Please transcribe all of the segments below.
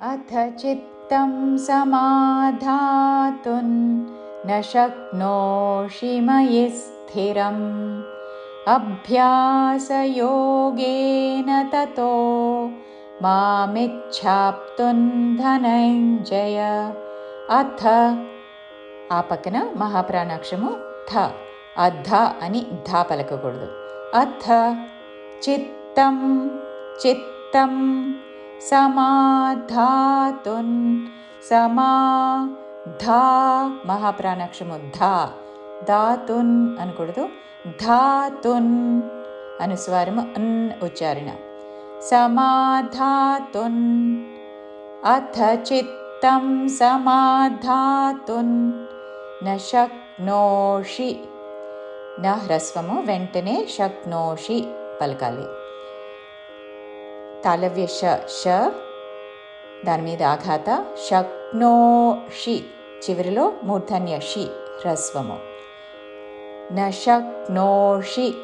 अथ चित्तं समाधातुं न शक्नोषि मयि स्थिरम् अभ्यासयोगेन ततो मामिच्छाप्तुं धनञ्जय। अथ ఆ పక్కన మహాప్రాణాక్షము థ అధ అని ధా పలకకూడదు. అథ చిత్తం చిత్తం సమాధాతున్ సమాధా మహాప్రాణాక్షము ధా ధాతున్ అనకూడదు. ధాతున్ అనుస్వారము అన్ ఉచ్చారణ. సమాధాతున్ అథ చిత్తం సమాధాతున్ న శక్నోషి న హ్రస్వము వెంటనే శక్నోషి పలకాలి. తాళవ్య ష దాని మీద ఆఘాత శక్నోషి చివరిలో మూర్ధన్య షి హ్రస్వము. న శక్నోషి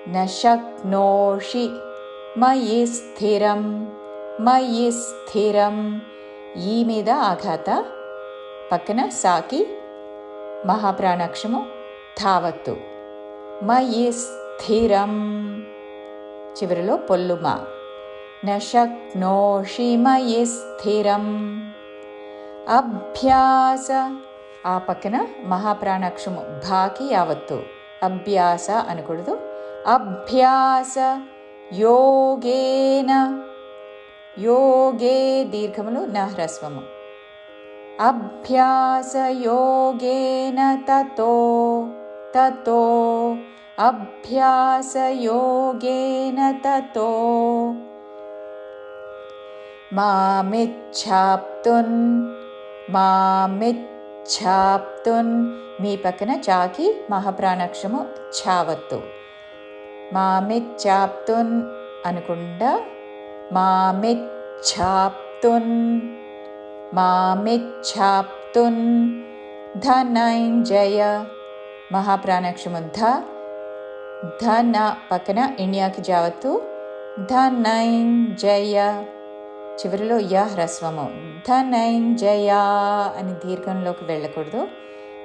న శక్నోషి మయి స్థిరం మయి స్థిరం ఈ మీద ఆఘాత పక్కన సాకి మహాప్రాణాక్షము ధావత్తు. మయి స్థిరం చివరిలో పొల్లుమా. న శక్నోషి మయి స్థిరం. అభ్యాస ఆ పక్కన మహాప్రాణాక్షము భాకి యావత్తు. అభ్యాస అనకూడదు. అభ్యాస యోగేన యోగే దీర్ఘములు న హ్రస్వము. అభ్యాసయోగేన తతో తతో అభ్యాసయోగేన తతో మామిచ్ఛాప్తున్ మామిచ్ఛాప్తున్ మీ పక్కన చాకి మహాప్రాణాక్షము ఛావత్తు. మామిచ్ఛాప్తున్ అనుకుండా మామిచ్ఛాప్తున్ మామిచ్ఛాప్తున్ ధనంజయ మహాప్రాణాక్షము ధ ధన పక్కన ఇణ్యాకి జావత్తు. ధనంజయ చివరిలో య హ్రస్వము. ధనంజయ అని దీర్ఘంలోకి వెళ్ళకూడదు.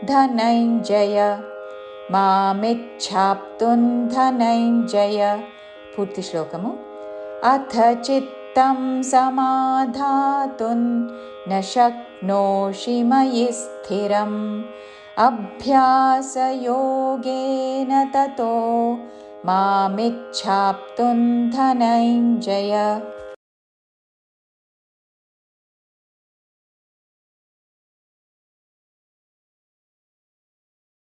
ధనంజయ మామిచ్ఛాప్తున్ ధనంజయ. పూర్తి శ్లోకము. అథ చిత్తం సమాధాతుం న శక్నోషి మయి స్థిరం అభ్యాసయోగేన తతో మామిచ్ఛాప్తుం ధనంజయ.